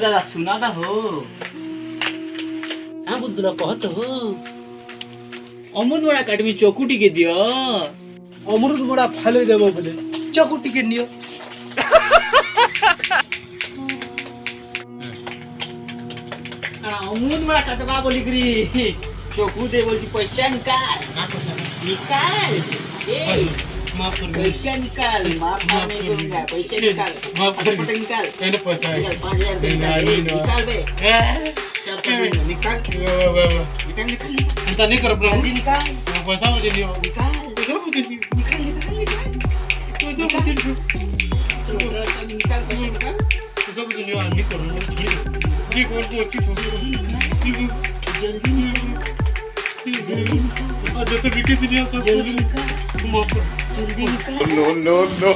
दादा सुना था हो हाँ बोल तुला कहत हो अमूल बड़ा अकाडमी चौकुटी के दियो अमरुद बड़ा फले देबो बोले चकुटी के नियो अमूल बड़ा कटवा बोली करी चौकू दे बोल की पैसा निकाल ना पैसा निकाल ए माफ कर पैसा निकाल माफ नहीं दूंगा पैसा निकाल माफ कर फटाफट निकाल मैंने पैसा है 5000 दे निकाल दे निकाल निकाल अंत नहीं कर प्रभु जल्दी निकाल पैसा मुझे लियो निकाल पैसा मुझे लियो निकाल पैसा मुझे लियो नहीं करूंगा ठीक और वो अच्छी जल्दी आज तो बिके दुनिया सब जल्दी निकाल माफ कर जल्दी निकाल No, no, no.